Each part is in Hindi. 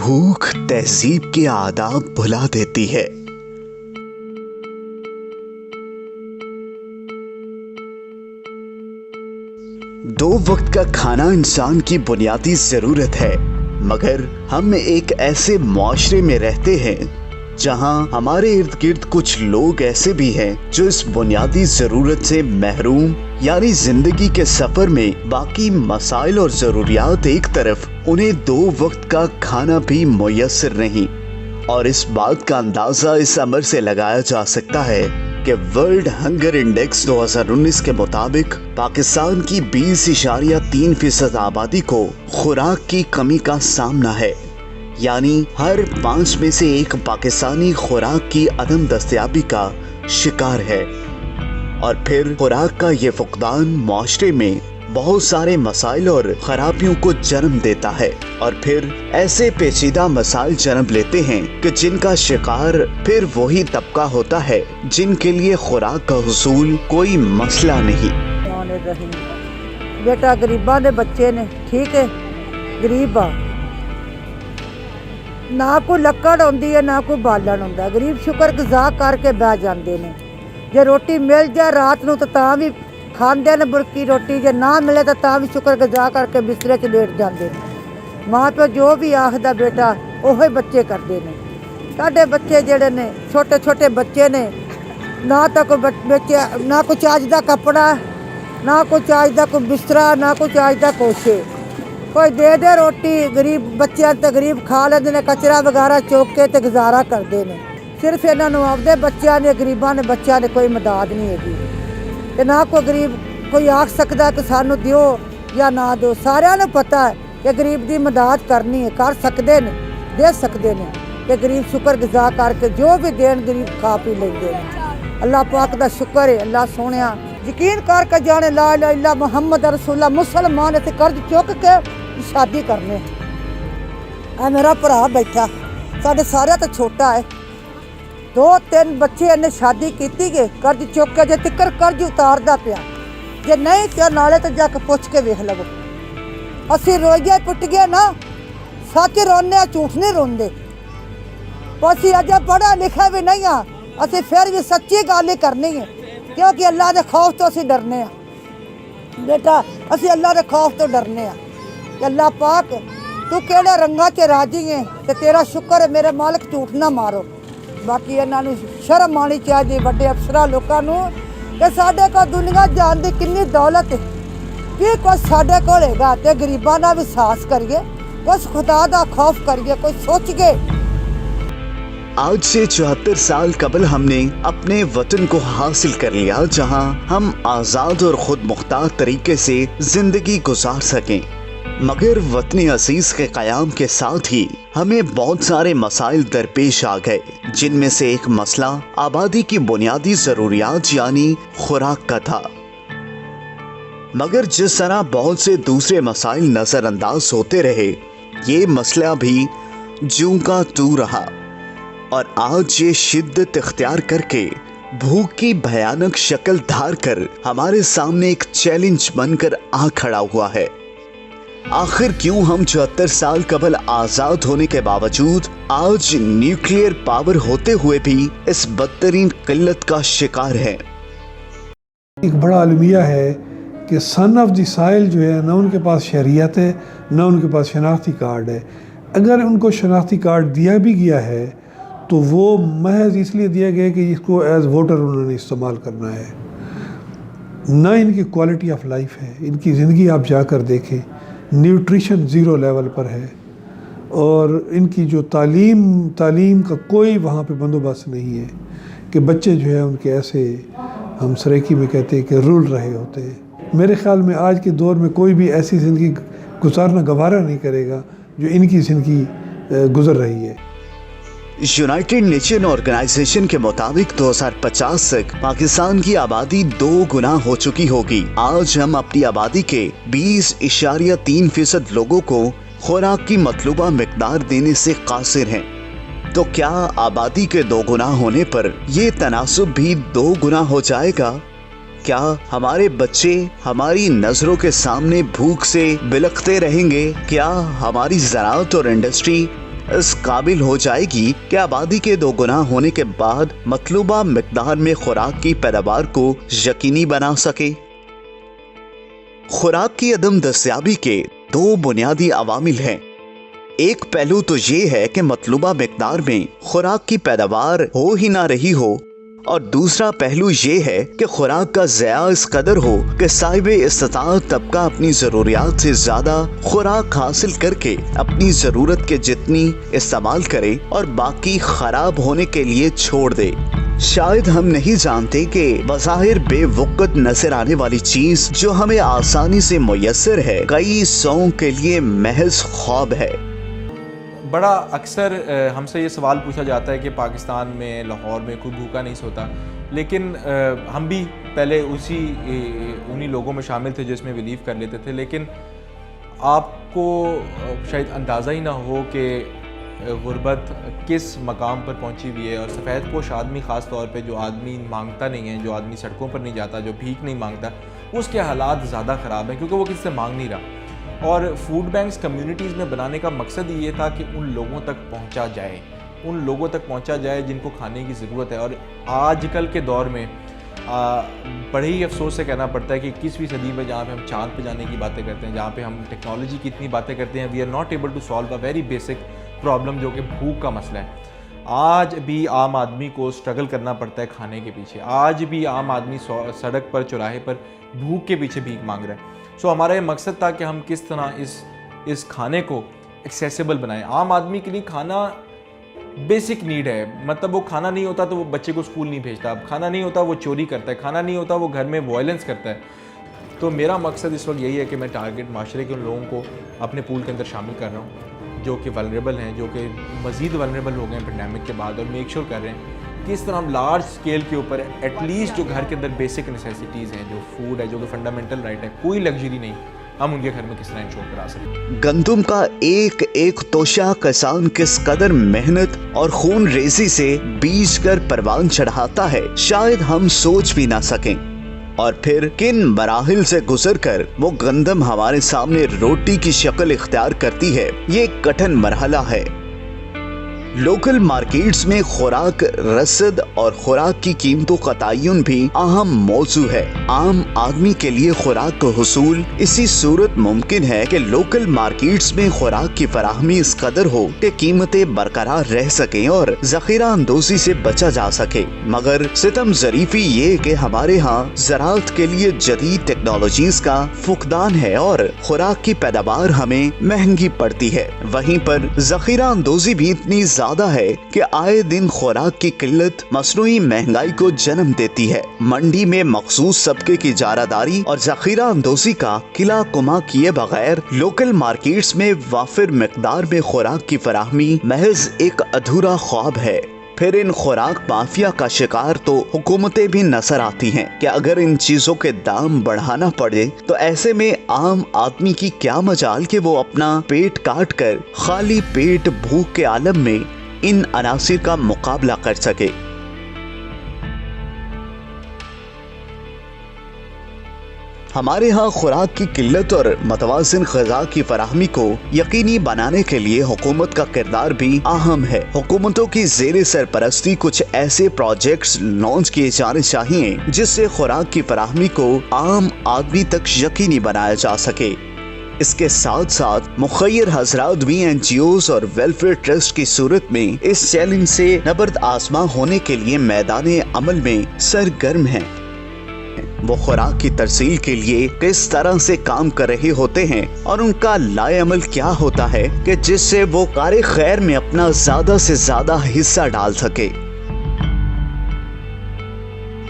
भूख तहजीब के आदाब भुला देती है। दो वक्त का खाना इंसान की बुनियादी जरूरत है, मगर हम एक ऐसे मुआशरे में रहते हैं जहां हमारे इर्द गिर्द कुछ लोग ऐसे भी हैं जो इस बुनियादी जरूरत से महरूम, यानी जिंदगी के सफर में बाकी मसाइल और जरूरियात एक तरफ, उन्हें दो वक्त का खाना भी मुयस्सर नहीं। और इस बात का अंदाजा इस अमर से लगाया जा सकता है कि वर्ल्ड हंगर इंडेक्स 2019 के मुताबिक पाकिस्तान की 20.3% आबादी को खुराक की कमी का सामना है, यानी हर 5 में से एक पाकिस्तानी खुराक की अदम दस्तयाबी का शिकार है। और फिर खुराक का ये फुकदान माशरे में बहुत सारे मसाइल और खराबियों को जन्म देता है, और फिर ऐसे पेचीदा मसाइल जन्म लेते हैं कि जिनका शिकार फिर वही तबका होता है जिनके लिए खुराक का हुसूल कोई मसला नहीं। बेटा गरीबा दे बच्चे ने, ठीक है, गरीब आ, ना कोई लकड़ आउंदी है ना कोई बालन आउंदा। गरीब शुक्र गुजार करके बह जाते हैं। जे रोटी मिल जाए रात नूं तां भी खांदे ने बुरकी रोटी, जे ना मिले तो तां भी शुक्र गुजार करके बिस्तरे 'च लेट जाते हैं। माँ प्यो जो भी आखदा बेटा ओही बच्चे करते हैं। साडे बच्चे जेड़े ने छोटे छोटे बच्चे ने, ना तो कोई बच्चे, ना कोई चाज दा कपड़ा, ना कोई चाज दा कोई बिस्तरा, ना कोई चाज दा कुछ। कोई दे रोटी, गरीब बच्चे तो गरीब खा लेंदे ने, कचरा वगैरह चुक के ते गुजारा करते हैं। सिर्फ इन्हों आपदे बच्चों ने, गरीबों ने बच्चों ने कोई मदद नहीं है, ते ना कोई गरीब कोई आख सकता कि सानू दियो या ना दो। सारिਆਂ ਨੂੰ पता है कि गरीब की मदद करनी है, कर सकते हैं, दे सकते हैं, कि गरीब शुक्र गुजार करके जो भी देन गरीब खा पी लेंगे। अल्लाह पाक का शुक्र है। अल्लाह सोने यकीन करके जाने ला इलाहा इल्लल्लाह मुहम्मद रसूलुल्लाह मुसलमान इत्थे कर्ज चुक के शादी करने। आ मेरा भरा बैठा, साढ़े सारे तो छोटा है, 2-3 बच्चे इन्हें शादी की गए, कर्ज चुक के, जे तिकर कर्ज उतारदा पिया, जे नहीं तो नाले तो जाके पुछ के वेख लवो। असी रोइए पुट गए ना, सच रोने, झूठ नहीं रोंदे। असी अजे पढ़ा लिखा भी नहीं हाँ, असी फिर भी सच्ची गल ही करनी है, क्योंकि अल्लाह के खौफ तो असी डरने बेटा, असी अल्लाह के खौफ तो डरने। अल्लाह पाक तू केड़े रंगा च राजी है, तो तेरा शुक्र है मेरे मालिक, झूठ ना मारो। बाकी इन्हों शर्म आनी चाहिए बड़े अफसर लोगों कि साढ़े को दुनिया जान की कितनी दौलत है, कि कुछ साढ़े को होगा, तो गरीबों का भी साहस करिए, कुछ खुदा का खौफ करिए, कुछ सोच के। आज से 74 साल कबल हमने अपने वतन को हासिल कर लिया, जहां हम आज़ाद और खुद मुख्तार तरीके से जिंदगी गुजार सकें। मगर वतन अजीज के क़याम के साथ ही हमें बहुत सारे मसाइल दरपेश आ गए, जिनमें से एक मसला आबादी की बुनियादी ज़रूरियात यानी खुराक का था। मगर जिस तरह बहुत से दूसरे मसाइल नज़रअंदाज होते रहे, ये मसला भी जूं का तू रहा, और आज ये शिद्दत इख्तियार करके भूख की भयानक शक्ल धार कर हमारे सामने एक चैलेंज बनकर आ खड़ा हुआ है। आखिर क्यों हम 74 साल कबल आजाद होने के बावजूद आज न्यूक्लियर पावर होते हुए भी इस बदतरीन किल्लत का शिकार हैं? एक बड़ा अलमिया है कि सन ऑफ द साइल जो है, ना उनके पास शरीयत है, ना उनके पास शनाख्ती कार्ड है। अगर उनको शनाख्ती कार्ड दिया भी गया है तो वो महज इसलिए दिया गया कि इसको एज वोटर उन्होंने इस्तेमाल करना है, ना इनकी क्वालिटी ऑफ लाइफ है। इनकी ज़िंदगी आप जाकर देखें, न्यूट्रिशन ज़ीरो लेवल पर है, और इनकी जो तालीम का कोई वहाँ पे बंदोबस्त नहीं है कि बच्चे जो है उनके ऐसे, हम सरेकी में कहते हैं कि रुल रहे होते हैं। मेरे ख़्याल में आज के दौर में कोई भी ऐसी ज़िंदगी गुजारना गवारा नहीं करेगा जो इनकी ज़िंदगी गुजर रही है। यूनाइटेड नेशन ऑर्गेनाइजेशन के मुताबिक 2050 तक पाकिस्तान की आबादी 2 गुना हो चुकी होगी। आज हम अपनी आबादी के 20.3% लोगों को खुराक की मतलूबा मिकदार देने से कासिर हैं। तो क्या आबादी के 2 गुना होने पर ये तनासुब भी 2 गुना हो जाएगा? क्या हमारे बच्चे हमारी नजरों के सामने भूख से बिलखते रहेंगे? क्या हमारी ज़राअत और इंडस्ट्री इस काबिल हो जाएगी कि आबादी के 2 गुना होने के बाद मतलूबा मिकदार में खुराक की पैदावार को यकीनी बना सके। खुराक की अदम दस्तयाबी के 2 बुनियादी अवामिल हैं। एक पहलू तो ये है कि मतलूबा मिकदार में खुराक की पैदावार हो ही ना रही हो, और दूसरा पहलू ये है कि खुराक का ज़या इस कदर हो कि साहिबे इस्तिताअत तबका अपनी ज़रूरियात से ज़्यादा खुराक हासिल करके अपनी ज़रूरत के जितनी इस्तेमाल करे और बाकी ख़राब होने के लिए छोड़ दे। शायद हम नहीं जानते कि बज़ाहिर बेवक़्त नजर आने वाली चीज़ जो हमें आसानी से मुयस्सर है, कई सौ के लिए महज ख्वाब है। बड़ा अक्सर हमसे ये सवाल पूछा जाता है कि पाकिस्तान में, लाहौर में कोई भूखा नहीं सोता, लेकिन हम भी पहले उन्हीं लोगों में शामिल थे जिसमें बिलीव कर लेते थे। लेकिन आपको शायद अंदाज़ा ही ना हो कि गुर्बत किस मकाम पर पहुंची हुई है। और सफ़ेद पोश आदमी ख़ास तौर पे, जो आदमी मांगता नहीं है, जो आदमी सड़कों पर नहीं जाता, जो भीख नहीं मांगता, उसके हालात ज़्यादा ख़राब हैं क्योंकि वो किसी से मांग नहीं रहा। और फूड बैंक्स कम्युनिटीज़ में बनाने का मकसद ये था कि उन लोगों तक पहुंचा जाए जिनको खाने की ज़रूरत है। और आजकल के दौर में बड़े ही अफसोस से कहना पड़ता है कि 21वीं सदी में जहाँ पे हम चाँद पे जाने की बातें करते हैं, जहाँ पे हम टेक्नोलॉजी की इतनी बातें करते हैं, we are not able to solve a very basic problem जो कि भूख का मसला है। आज भी आम आदमी को स्ट्रगल करना पड़ता है खाने के पीछे। आज भी आम आदमी सड़क पर, चौराहे पर भूख के पीछे भीख मांग रहा है। सो हमारा ये मकसद था कि हम किस तरह इस खाने को एक्सेसिबल बनाएं। आम आदमी के लिए खाना बेसिक नीड है, मतलब वो खाना नहीं होता तो वो बच्चे को स्कूल नहीं भेजता, खाना नहीं होता वो चोरी करता है, खाना नहीं होता वो घर में वायलेंस करता है। तो मेरा मकसद इस वक्त यही है कि मैं टारगेट माशरे के उन लोगों को अपने पूल के अंदर शामिल कर रहा हूँ जो कि वल्नरेबल हैं, जो कि मज़ीद वल्नरेबल हो गए हैं पेंडेमिक के बाद, और मेक श्योर कर रहे हैं कि इस तरह हम लार्ज स्केल के ऊपर एटलीस्ट जो घर के अंदर बेसिक नेसेसिटीज़ हैं, जो फूड है, जो कि फंडामेंटल राइट है, कोई लग्जरी नहीं, हम उनके घर में किस तरह इंश्योर करा सकते। गंदुम का एक एक तोशा किसान किस कदर मेहनत और खून रेजी से बीज कर परवान चढ़ाता है, शायद हम सोच भी ना सकें। और फिर किन मराहिल से गुजर कर वो गंदम हमारे सामने रोटी की शक्ल इख्तियार करती है, ये कठिन मरहला है। लोकल मार्केट्स में खुराक रसद और खुराक की कीमतों का तयन भी अहम मौजू है। आम आदमी के लिए खुराक का हुसूल इसी सूरत मुमकिन है कि लोकल मार्केट्स में खुराक की फराहमी इस कदर हो कि कीमतें बरकरार रह सकें और ज़ख़ीरा अंदोज़ी से बचा जा सके। मगर सितम ज़रीफ़ी ये कि हमारे यहाँ ज़राअत के लिए जदीद टेक्नोलॉजीज़ का फुकदान है और खुराक की पैदावार हमें महंगी पड़ती है। वहीं पर ज़ख़ीरा अंदोज़ी भी इतनी ज़्यादा है कि आए दिन खुराक की किल्लत मसनूई महंगाई को जन्म देती है। मंडी में मखसूस तबके की जारादारी और ज़ख़ीरा अंदोज़ी का किला कुमा किए बगैर लोकल मार्केट्स में वाफिर मिकदार में खुराक की फराहमी महज एक अधूरा ख्वाब है। फिर इन खुराक माफिया का शिकार तो हुकूमतें भी नजर आती हैं कि अगर इन चीजों के दाम बढ़ाना पड़े तो ऐसे में आम आदमी की क्या मजाल कि वो अपना पेट काट कर खाली पेट भूख के आलम में इन अनासिर का मुकाबला कर सके। हमारे यहाँ खुराक की किल्लत और मतवाज़िन ग़िज़ा की फराहमी को यकीनी बनाने के लिए हुकूमत का किरदार भी अहम है। हुकूमतों की ज़ेरे सरपरस्ती कुछ ऐसे प्रोजेक्ट्स लॉन्च किए जाने चाहिए जिससे खुराक की फराहमी को आम आदमी तक यकीनी बनाया जा सके। इसके साथ साथ मुखय्यर हजरात भी NGOs और वेलफेयर ट्रस्ट की सूरत में इस चैलेंज से नबर्द आसमां होने के लिए मैदाने अमल में सरगर्म हैं। वो खुराक की तरसील के लिए किस तरह से काम कर रहे होते हैं और उनका लाए अमल क्या होता है कि जिससे वो कार खैर में अपना ज्यादा से ज्यादा हिस्सा डाल सके।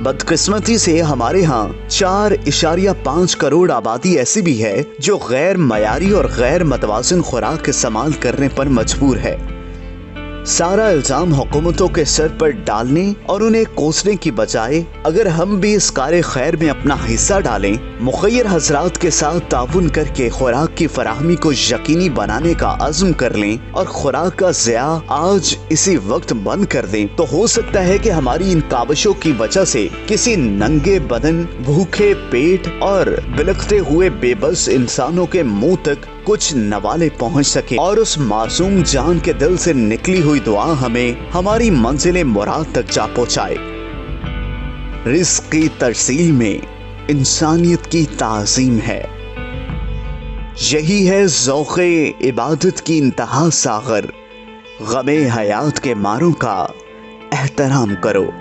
बदकिस्मती से हमारे यहाँ 4.5 करोड़ आबादी ऐसी भी है जो गैर मयारी और गैर मतवाज़िन खुराक इस्तेमाल करने पर मजबूर है। सारा इल्जाम हुकूमतों के सर पर डालने और उन्हें कोसने की बजाय अगर हम भी इस कार खैर में अपना हिस्सा डालें, मुखय्यर हजरात के साथ ताउन करके खुराक की फराहमी को यकीनी बनाने का अज़्म कर लें और खुराक का ज़िया आज इसी वक्त बंद कर दें, तो हो सकता है कि हमारी इन काविशों की वजह से किसी नंगे बदन, भूखे पेट और बिलखते हुए बेबस इंसानों के मुंह तक कुछ नवाले पहुंच सके और उस मासूम जान के दिल से निकली हुई दुआ हमें हमारी मंजिल मुराद तक जा पहुंचाए। रिस्क की तरसील में इंसानियत की ताज़ीम है। यही है ज़ौक़े इबादत की इंतहा सागर। गमे हयात के मारों का एहतराम करो।